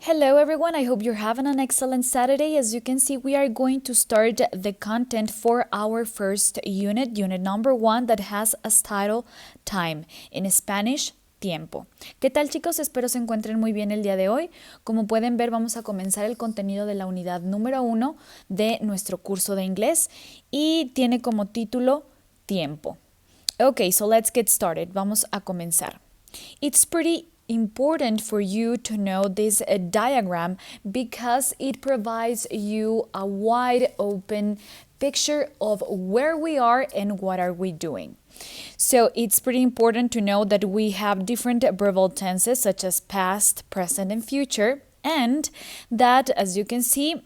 Hello everyone, I hope you're having an excellent Saturday. As you can see, we are going to start the content for our first unit number 1, that has as title Time, in Spanish, tiempo. ¿Qué tal, chicos? Espero se encuentren muy bien el día de hoy. Como pueden ver, vamos a comenzar el contenido de la unidad número 1 de nuestro curso de inglés y tiene como título Tiempo. Okay, so let's get started. Vamos a comenzar. It's pretty important for you to know this diagram because it provides you a wide open picture of where we are and what are we doing. So it's pretty important to know that we have different verbal tenses such as past, present, and future, and that, as you can see,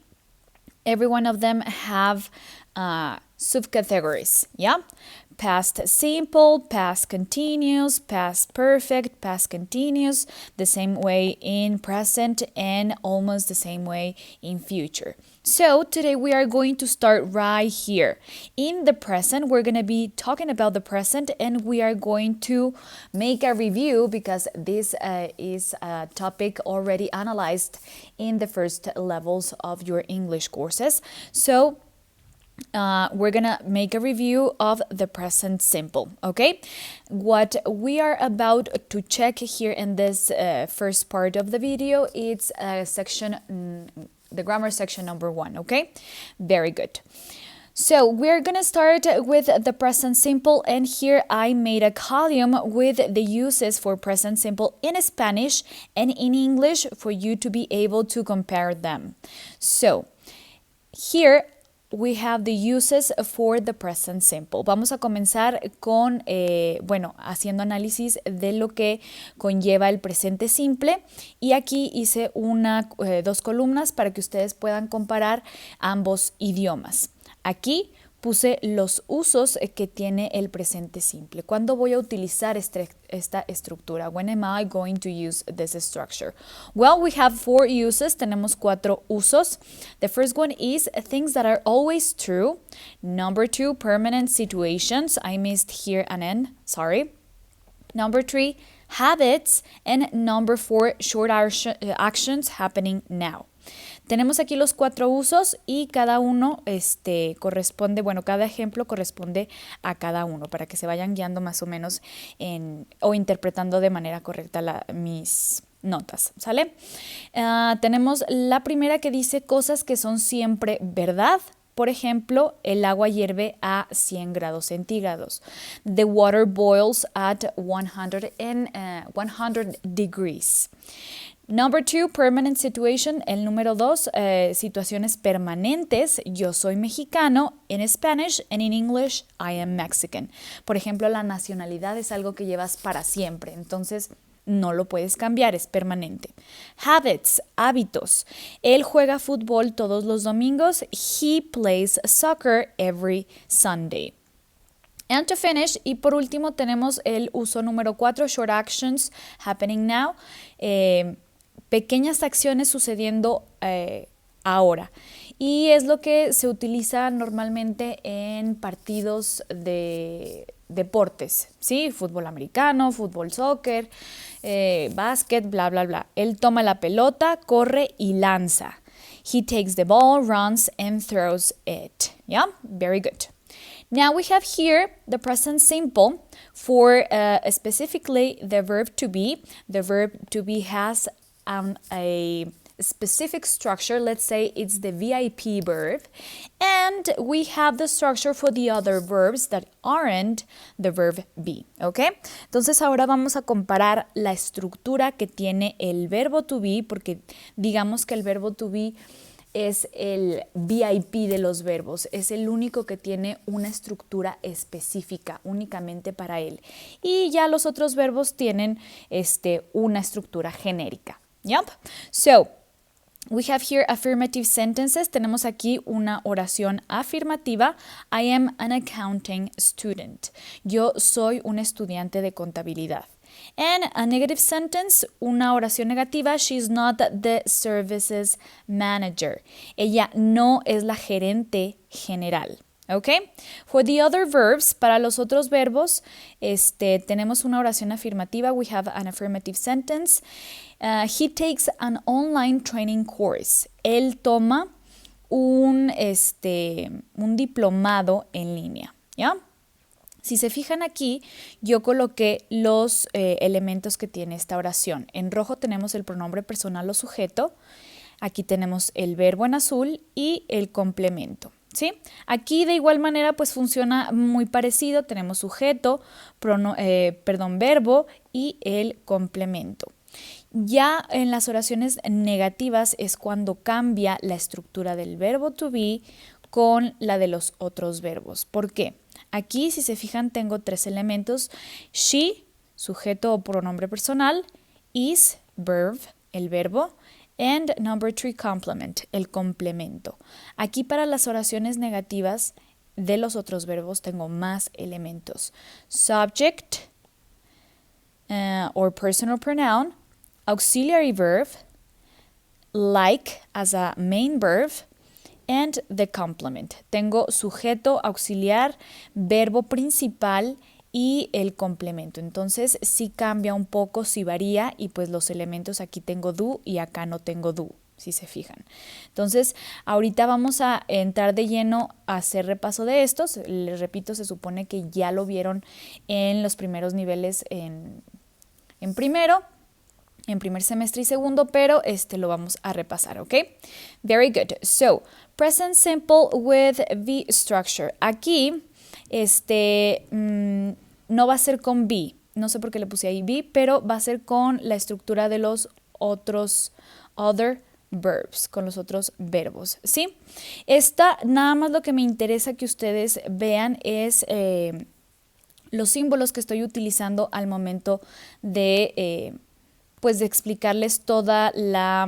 every one of them have subcategories, yeah? Past simple, past continuous, past perfect, past continuous, the same way in present, and almost the same way in future. So today we are going to start right here. In the present, we're going to be talking about the present, and we are going to make a review because this is a topic already analyzed in the first levels of your English courses. So we're gonna make a review of the present simple, okay? What we are about to check here in this first part of the video is the grammar section number 1, okay? Very good. So we're gonna start with the present simple, and here I made a column with the uses for present simple in Spanish and in English for you to be able to compare them. So here we have the uses for the present simple. Vamos a comenzar con, haciendo análisis de lo que conlleva el presente simple. Y aquí hice dos columnas para que ustedes puedan comparar ambos idiomas. Aquí puse los usos que tiene el presente simple. ¿Cuándo voy a utilizar esta estructura? When am I going to use this structure? Well, we have 4 uses. Tenemos 4 usos. The first one is things that are always true. Number 2, permanent situations. I missed here an N, sorry. Number 3, habits. And number 4, short actions happening now. Tenemos aquí los 4 usos y cada uno corresponde, cada ejemplo corresponde a cada uno para que se vayan guiando más o menos o interpretando de manera correcta mis notas, ¿sale? Tenemos la primera que dice cosas que son siempre verdad. Por ejemplo, el agua hierve a 100 grados centígrados. The water boils at 100 degrees. Number 2, permanent situation. El número 2, situaciones permanentes. Yo soy mexicano in Spanish, and in English, I am Mexican. Por ejemplo, la nacionalidad es algo que llevas para siempre, entonces no lo puedes cambiar, es permanente. Habits, hábitos. Él juega fútbol todos los domingos. He plays soccer every Sunday. And to finish, y por último tenemos el uso número 4, short actions happening now. Pequeñas acciones sucediendo ahora. Y es lo que se utiliza normalmente en partidos de deportes, ¿sí? Fútbol americano, fútbol soccer, básquet, bla, bla, bla. Él toma la pelota, corre y lanza. He takes the ball, runs, and throws it. Yeah, very good. Now we have here the present simple for specifically the verb to be. The verb to be has a specific structure. Let's say it's the VIP verb, and we have the structure for the other verbs that aren't the verb be, ¿ok? Entonces ahora vamos a comparar la estructura que tiene el verbo to be, porque digamos que el verbo to be es el VIP de los verbos, es el único que tiene una estructura específica únicamente para él, y ya los otros verbos tienen una estructura genérica. Yep. So, we have here affirmative sentences. Tenemos aquí una oración afirmativa. I am an accounting student. Yo soy un estudiante de contabilidad. And a negative sentence, una oración negativa. She's not the services manager. Ella no es la gerente general. Okay? For the other verbs, para los otros verbos, tenemos una oración afirmativa. We have an affirmative sentence. He takes an online training course. Él toma un diplomado en línea, ¿ya? Si se fijan aquí, yo coloqué los elementos que tiene esta oración. En rojo tenemos el pronombre personal o sujeto. Aquí tenemos el verbo en azul y el complemento, ¿sí? Aquí de igual manera pues funciona muy parecido. Tenemos sujeto, verbo y el complemento. Ya en las oraciones negativas es cuando cambia la estructura del verbo to be con la de los otros verbos. ¿Por qué? Aquí, si se fijan, tengo 3 elementos. She, sujeto o pronombre personal. Is, verb, el verbo. And number 3, complement, el complemento. Aquí para las oraciones negativas de los otros verbos tengo más elementos. Subject or personal pronoun. Auxiliary verb, like as a main verb, and the complement. Tengo sujeto, auxiliar, verbo principal y el complemento. Entonces sí cambia un poco, sí varía y pues los elementos aquí tengo do y acá no tengo do, si se fijan. Entonces ahorita vamos a entrar de lleno a hacer repaso de estos. Les repito, se supone que ya lo vieron en los primeros niveles en primer semestre y segundo, pero lo vamos a repasar, ¿ok? Very good. So, present simple with V structure. Aquí, no va a ser con be. No sé por qué le puse ahí be, pero va a ser con la estructura de los other verbs, con los otros verbos, ¿sí? Esta, nada más lo que me interesa que ustedes vean es los símbolos que estoy utilizando al momento de explicarles toda la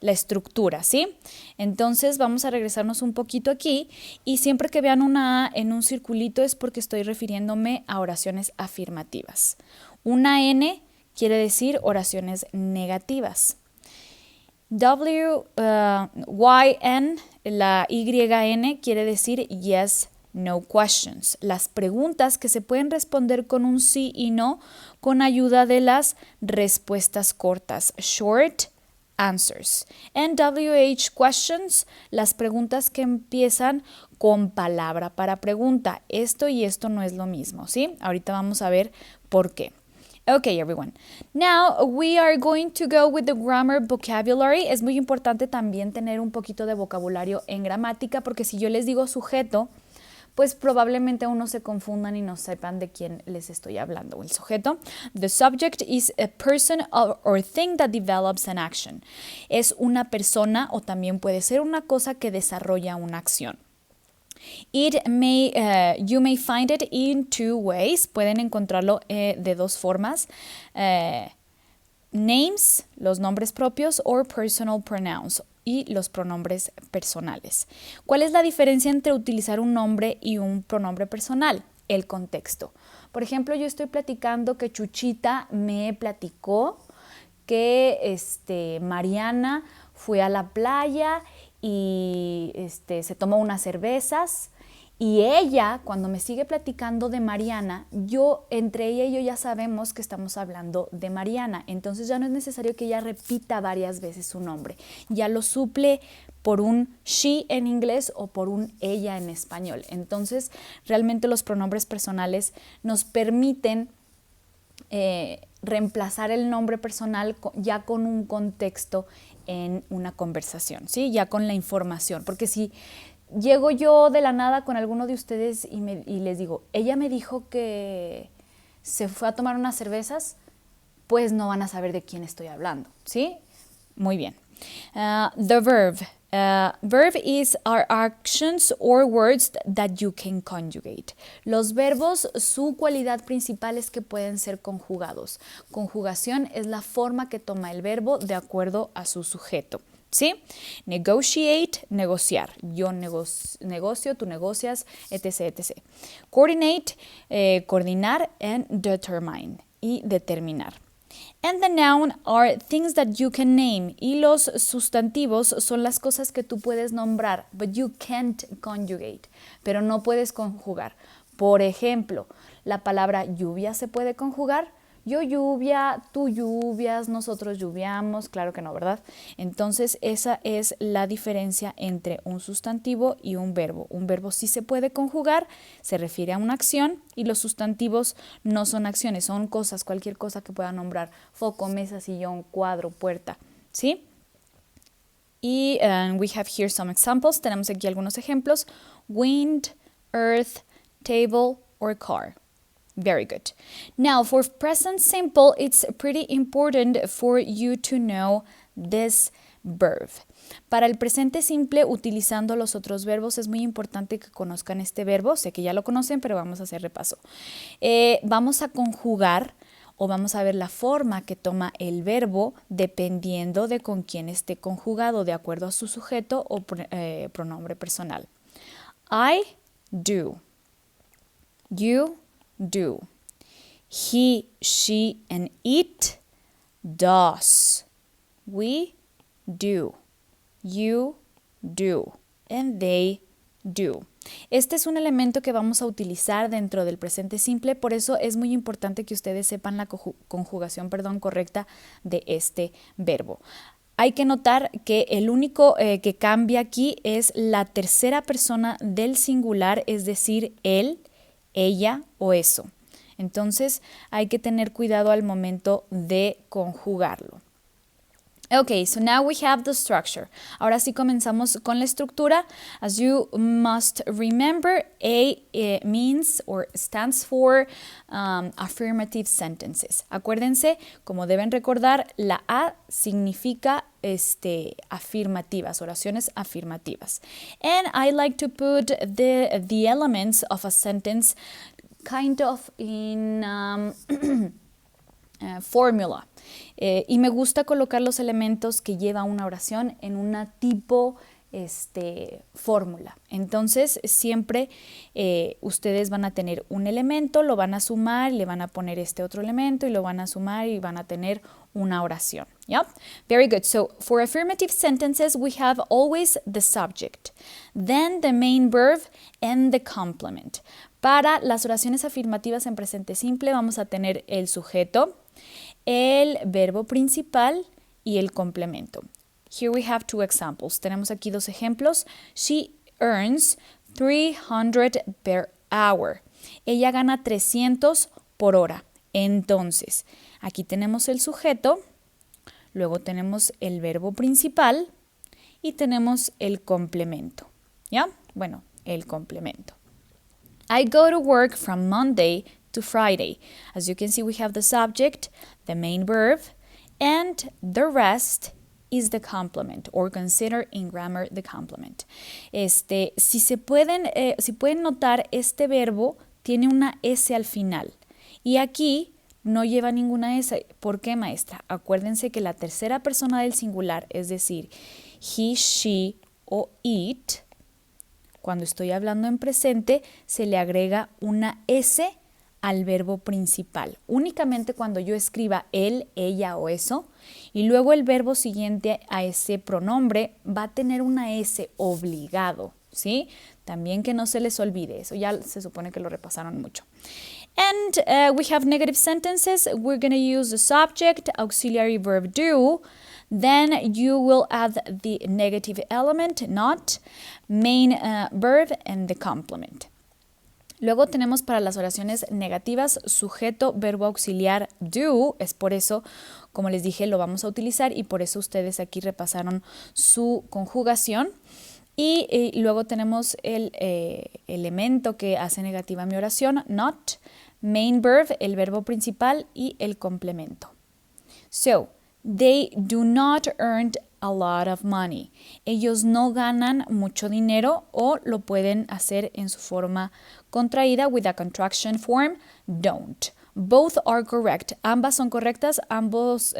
estructura, ¿sí? Entonces vamos a regresarnos un poquito aquí y siempre que vean una A en un circulito es porque estoy refiriéndome a oraciones afirmativas. Una N quiere decir oraciones negativas. YN, la YN quiere decir yes, no questions. Las preguntas que se pueden responder con un sí y no con ayuda de las respuestas cortas, short answers. And WH questions, las preguntas que empiezan con palabra para pregunta. Esto y esto no es lo mismo, ¿sí? Ahorita vamos a ver por qué. Okay, everyone. Now we are going to go with the grammar vocabulary. Es muy importante también tener un poquito de vocabulario en gramática porque si yo les digo sujeto, pues probablemente uno se confundan y no sepan de quién les estoy hablando. El sujeto. The subject is a person or thing that develops an action. Es una persona o también puede ser una cosa que desarrolla una acción. You may find it in 2 ways. Pueden encontrarlo de 2 formas. Names, los nombres propios, or personal pronouns, y los pronombres personales. ¿Cuál es la diferencia entre utilizar un nombre y un pronombre personal? El contexto. Por ejemplo, yo estoy platicando que Chuchita me platicó que Mariana fue a la playa y se tomó unas cervezas y ella, cuando me sigue platicando de Mariana, entre ella y yo ya sabemos que estamos hablando de Mariana, entonces ya no es necesario que ella repita varias veces su nombre, ya lo suple por un she en inglés o por un ella en español. Entonces realmente los pronombres personales nos permiten reemplazar el nombre personal ya con un contexto en una conversación, ¿sí? Ya con la información, porque si llego yo de la nada con alguno de ustedes y les digo, ella me dijo que se fue a tomar unas cervezas, pues no van a saber de quién estoy hablando, ¿sí? Muy bien. The verb. Verb is our actions or words that you can conjugate. Los verbos, su cualidad principal es que pueden ser conjugados. Conjugación es la forma que toma el verbo de acuerdo a su sujeto, ¿sí? Negotiate, negociar. Yo negocio, tú negocias, etc, etc. Coordinate, coordinar, and determine, y determinar. And the noun are things that you can name. Y los sustantivos son las cosas que tú puedes nombrar, but you can't conjugate. Pero no puedes conjugar. Por ejemplo, la palabra lluvia se puede conjugar. yo lluvia, tú lluvias, nosotros lluviamos, claro que no, ¿verdad? Entonces esa es la diferencia entre un sustantivo y un verbo. Un verbo sí se puede conjugar, se refiere a una acción y los sustantivos no son acciones, son cosas, cualquier cosa que pueda nombrar, foco, mesa, sillón, cuadro, puerta, ¿sí? Y we have here some examples. Tenemos aquí algunos ejemplos. Wind, earth, table, or car. Very good. Now, for present simple, it's pretty important for you to know this verb. Para el presente simple, utilizando los otros verbos, es muy importante que conozcan este verbo. Sé que ya lo conocen, pero vamos a hacer repaso. Vamos a conjugar o vamos a ver la forma que toma el verbo dependiendo de con quién esté conjugado, de acuerdo a su sujeto o pronombre personal. I do. You do. He, she, and it does. We do. You do. And they do. Este es un elemento que vamos a utilizar dentro del presente simple, por eso es muy importante que ustedes sepan la conjugación correcta de este verbo. Hay que notar que el único que cambia aquí es la tercera persona del singular, es decir, él, ella o eso. Entonces hay que tener cuidado al momento de conjugarlo. Okay, so now we have the structure. Ahora sí comenzamos con la estructura. As you must remember, A means or stands for affirmative sentences. Acuérdense, como deben recordar, la A significa afirmativas, oraciones afirmativas. And I like to put the elements of a sentence kind of in formula. Y me gusta colocar los elementos que lleva una oración en una tipo fórmula. Entonces siempre ustedes van a tener un elemento, lo van a sumar, le van a poner este otro elemento y lo van a sumar y van a tener una oración. Yep? Very good. So for affirmative sentences we have always the subject, then the main verb and the complement. Para las oraciones afirmativas en presente simple vamos a tener el sujeto, el verbo principal y el complemento. Here we have two examples. Tenemos aquí dos ejemplos. She earns 300 per hour. Ella gana 300 por hora. Entonces, aquí tenemos el sujeto, luego tenemos el verbo principal y tenemos el complemento. ¿Ya? Bueno, el complemento. I go to work from Monday to Friday. As you can see, we have the subject, the main verb, and the rest is the complement, or consider in grammar the complement. Si pueden notar, este verbo tiene una S al final y aquí no lleva ninguna S. ¿Por qué, maestra? Acuérdense que la tercera persona del singular, es decir, he, she o it, cuando estoy hablando en presente, se le agrega una S al verbo principal. Únicamente cuando yo escriba él, ella o eso, y luego el verbo siguiente a ese pronombre va a tener una S obligado, ¿sí? También que no se les olvide, eso ya se supone que lo repasaron mucho. And we have negative sentences. We're going to use the subject, auxiliary verb do. Then you will add the negative element, not, main verb, and the complement. Luego tenemos para las oraciones negativas sujeto, verbo auxiliar do. Es por eso, como les dije, lo vamos a utilizar y por eso ustedes aquí repasaron su conjugación. Y luego tenemos el elemento que hace negativa mi oración, not, main verb, el verbo principal y el complemento. So, they do not earn a lot of money. Ellos no ganan mucho dinero o lo pueden hacer en su forma contraída with a contraction form, don't. Both are correct. Ambas son correctas, ambas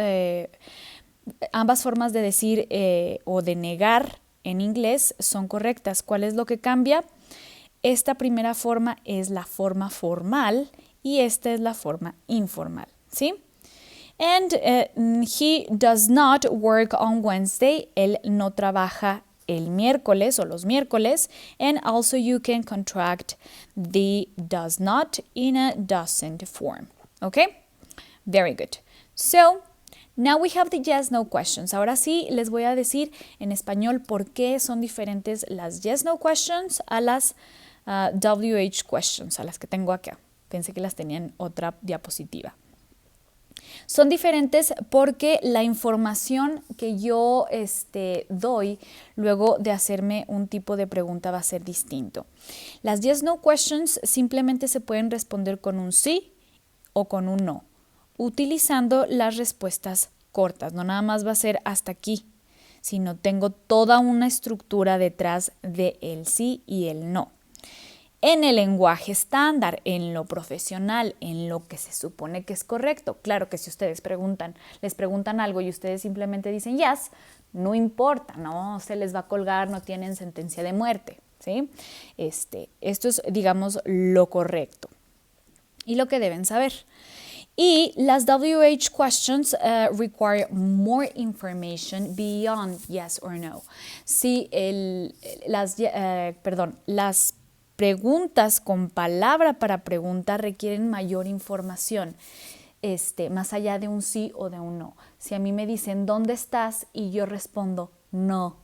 formas de decir o de negar en inglés son correctas. ¿Cuál es lo que cambia? Esta primera forma es la forma formal y esta es la forma informal, ¿sí? And he does not work on Wednesday. Él no trabaja el miércoles o los miércoles. And also you can contract the does not in a doesn't form. Okay? Very good. So, now we have the yes-no questions. Ahora sí les voy a decir en español por qué son diferentes las yes-no questions a las WH questions, a las que tengo acá. Pensé que las tenía en otra diapositiva. Son diferentes porque la información que yo doy luego de hacerme un tipo de pregunta va a ser distinto. Las yes-no questions simplemente se pueden responder con un sí o con un no, utilizando las respuestas cortas. No nada más va a ser hasta aquí, sino tengo toda una estructura detrás de el sí y el no. En el lenguaje estándar, en lo profesional, en lo que se supone que es correcto. Claro que si ustedes les preguntan algo y ustedes simplemente dicen yes, no importa, no se les va a colgar, no tienen sentencia de muerte, ¿sí? Esto es, digamos, lo correcto y lo que deben saber. Y las WH questions require more information beyond yes or no. Si las preguntas con palabra para pregunta requieren mayor información, más allá de un sí o de un no. Si a mí me dicen, ¿dónde estás? Y yo respondo, no.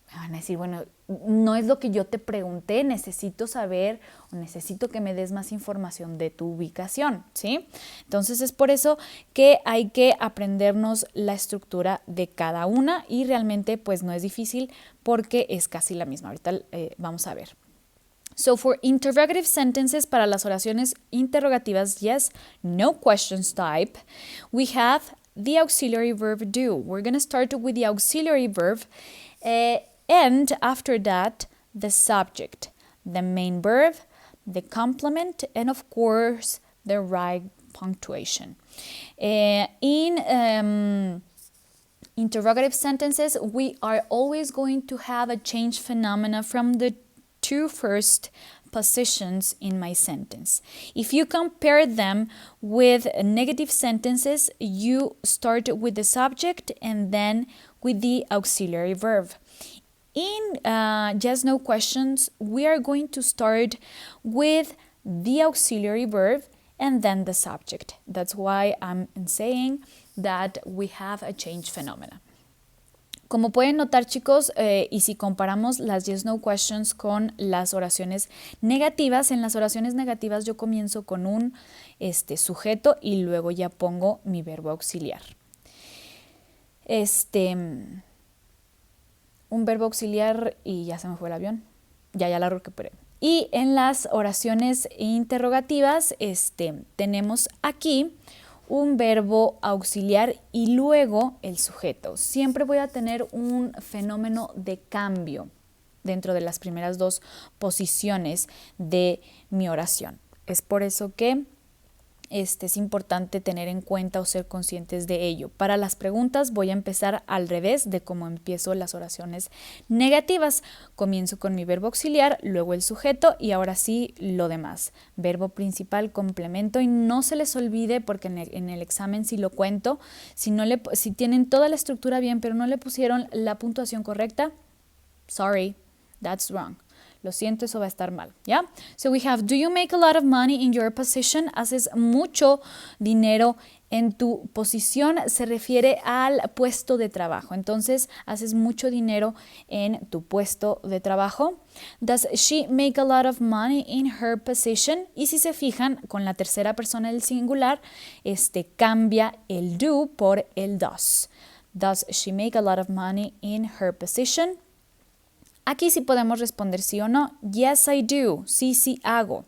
Me van a decir, bueno, no es lo que yo te pregunté, necesito saber o necesito que me des más información de tu ubicación, ¿sí? Entonces es por eso que hay que aprendernos la estructura de cada una y realmente pues no es difícil porque es casi la misma. Ahorita vamos a ver. So for interrogative sentences, para las oraciones interrogativas, yes, no questions type, we have the auxiliary verb do. We're going to start with the auxiliary verb and after that, the subject, the main verb, the complement, and of course, the right punctuation. In interrogative sentences, we are always going to have a change phenomena from the two first positions in my sentence. If you compare them with negative sentences, you start with the subject and then with the auxiliary verb. In yes-no questions, we are going to start with the auxiliary verb and then the subject. That's why I'm saying that we have a change phenomena. Como pueden notar, chicos, y si comparamos las yes-no questions con las oraciones negativas, en las oraciones negativas yo comienzo con un sujeto y luego ya pongo mi verbo auxiliar. Un verbo auxiliar y ya se me fue el avión. Ya la recuperé. Y en las oraciones interrogativas, tenemos aquí un verbo auxiliar y luego el sujeto. Siempre voy a tener un fenómeno de cambio dentro de las primeras dos posiciones de mi oración. Es por eso que es importante tener en cuenta o ser conscientes de ello. Para las preguntas voy a empezar al revés de cómo empiezo las oraciones negativas. Comienzo con mi verbo auxiliar, luego el sujeto y ahora sí lo demás. Verbo principal, complemento y no se les olvide porque en el examen si lo cuento, si tienen toda la estructura bien pero no le pusieron la puntuación correcta, sorry, that's wrong. Lo siento, eso va a estar mal, ¿ya? So we have, do you make a lot of money in your position? ¿Haces mucho dinero en tu posición? Se refiere al puesto de trabajo. Entonces, ¿haces mucho dinero en tu puesto de trabajo? Does she make a lot of money in her position? Y si se fijan, con la tercera persona del singular, cambia el do por el does. Does she make a lot of money in her position? Aquí sí podemos responder sí o no. Yes, I do. Sí hago.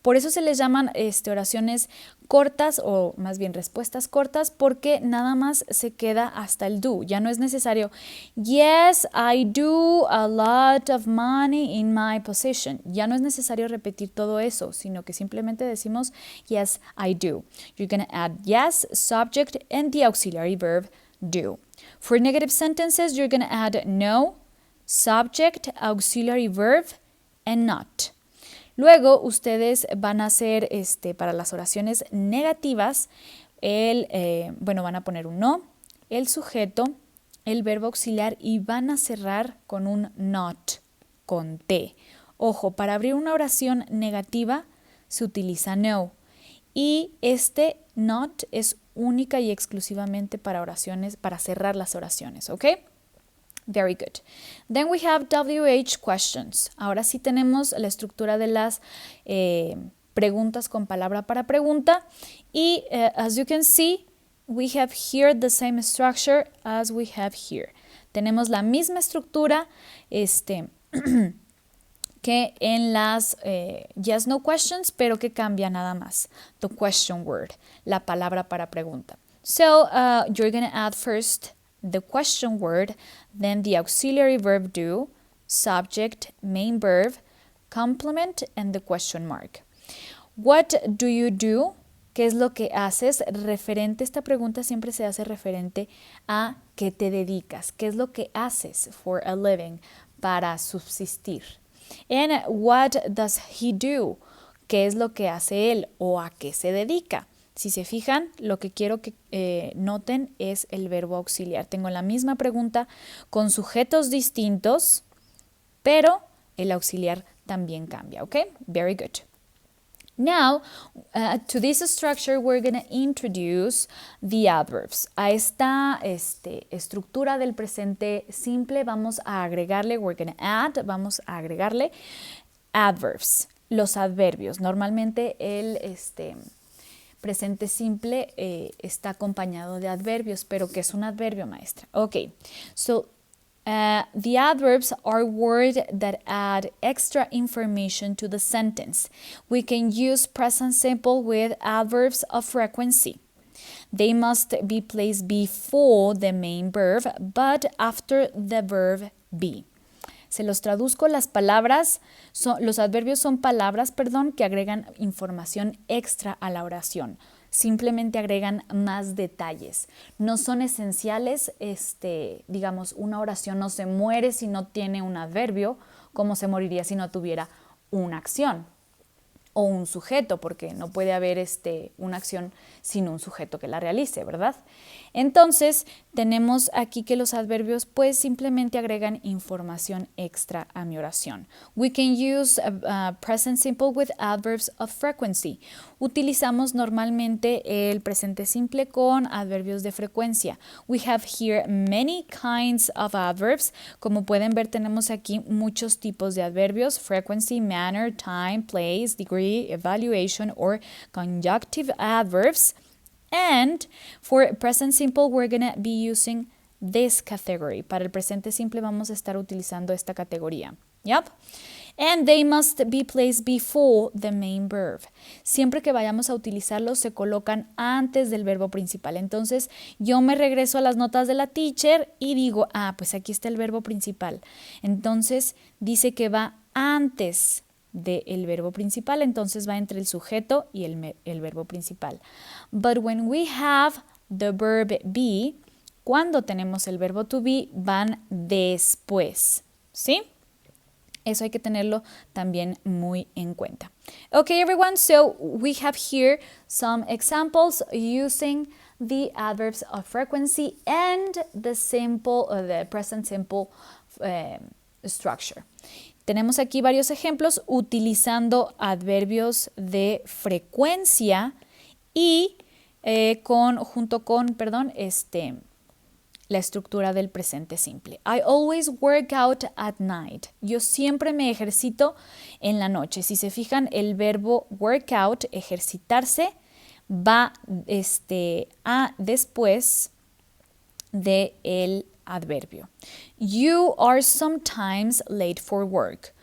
Por eso se les llaman oraciones cortas o más bien respuestas cortas porque nada más se queda hasta el do. Ya no es necesario. Yes, I do a lot of money in my position. Ya no es necesario repetir todo eso, sino que simplemente decimos yes, I do. You're going to add yes, subject, and the auxiliary verb do. For negative sentences, you're going to add no, subject, auxiliary verb, and not. Luego ustedes van a hacer, para las oraciones negativas, van a poner un no, el sujeto, el verbo auxiliar y van a cerrar con un not, con T. Ojo, para abrir una oración negativa se utiliza no y not es única y exclusivamente para oraciones, para cerrar las oraciones, ¿ok? Very good. Then we have WH questions. Ahora sí tenemos la estructura de las preguntas con palabra para pregunta. Y as you can see, we have here the same structure as we have here. Tenemos la misma estructura que en las yes, no questions, pero que cambia nada más. The question word, la palabra para pregunta. So you're going to add first the question word, then the auxiliary verb do, subject, main verb, complement, and the question mark. What do you do? ¿Qué es lo que haces? Referente, esta pregunta siempre se hace referente a qué te dedicas. ¿Qué es lo que haces for a living, para subsistir? And what does he do? ¿Qué es lo que hace él o a qué se dedica? Si se fijan, lo que quiero que noten es el verbo auxiliar. Tengo la misma pregunta con sujetos distintos, pero el auxiliar también cambia, ¿ok? Very good. Now, to this structure, we're going to introduce the adverbs. A esta estructura del presente simple vamos a agregarle, vamos a agregarle adverbs, los adverbios. Normalmente el presente simple está acompañado de adverbios, pero ¿qué es un adverbio, maestra? Ok, so the adverbs are words that add extra information to the sentence. We can use present simple with adverbs of frequency. They must be placed before the main verb, but after the verb be. Se los traduzco, los adverbios son palabras, que agregan información extra a la oración. Simplemente agregan más detalles. No son esenciales, digamos, una oración no se muere si no tiene un adverbio, como se moriría si no tuviera una acción o un sujeto, porque no puede haber una acción sin un sujeto que la realice, ¿verdad? Entonces, tenemos aquí que los adverbios pues simplemente agregan información extra a mi oración. We can use present simple with adverbs of frequency. Utilizamos normalmente el presente simple con adverbios de frecuencia. We have here many kinds of adverbs. Como pueden ver, tenemos aquí muchos tipos de adverbios: frequency, manner, time, place, degree, evaluation, or conjunctive adverbs. And for present simple, we're going to be using this category. Para el presente simple vamos a estar utilizando esta categoría. Yep. And they must be placed before the main verb. Siempre que vayamos a utilizarlos se colocan antes del verbo principal. Entonces yo me regreso a las notas de la teacher y digo, pues aquí está el verbo principal. Entonces dice que va antes del verbo principal, entonces va entre el sujeto y el verbo principal. But when we have the verb be, cuando tenemos el verbo to be, van después, ¿sí? Eso hay que tenerlo también muy en cuenta. Okay, everyone, so we have here some examples using the adverbs of frequency and the present simple structure. Tenemos aquí varios ejemplos utilizando adverbios de frecuencia y junto con la estructura del presente simple. I always work out at night. Yo siempre me ejercito en la noche. Si se fijan, el verbo work out, ejercitarse, va después de el adverbio. You are sometimes late for work.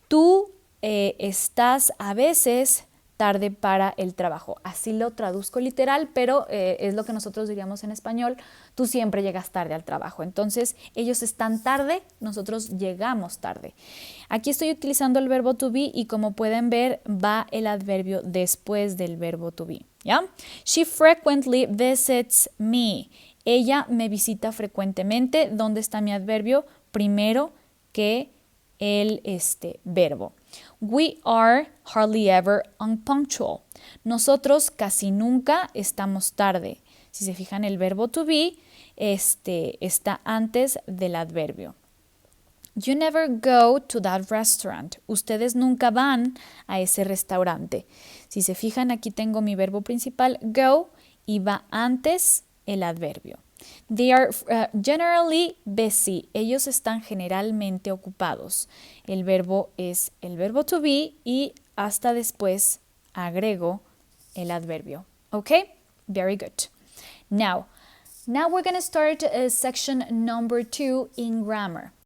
Tú estás a veces tarde para el trabajo. Así lo traduzco literal, pero es lo que nosotros diríamos en español: tú siempre llegas tarde al trabajo. Entonces, ellos están tarde, nosotros llegamos tarde. Aquí estoy utilizando el verbo to be y como pueden ver, va el adverbio después del verbo to be. ¿Ya? She frequently visits me. Ella me visita frecuentemente. ¿Dónde está mi adverbio? Primero que el verbo. We are hardly ever unpunctual. Nosotros casi nunca estamos tarde. Si se fijan, el verbo to be está antes del adverbio. You never go to that restaurant. Ustedes nunca van a ese restaurante. Si se fijan, aquí tengo mi verbo principal, go, y va antes el adverbio. They are generally busy. Ellos están generalmente ocupados. El verbo es el verbo to be y hasta después agrego el adverbio. Okay? Very good. Now we're going to start section number 2 in grammar.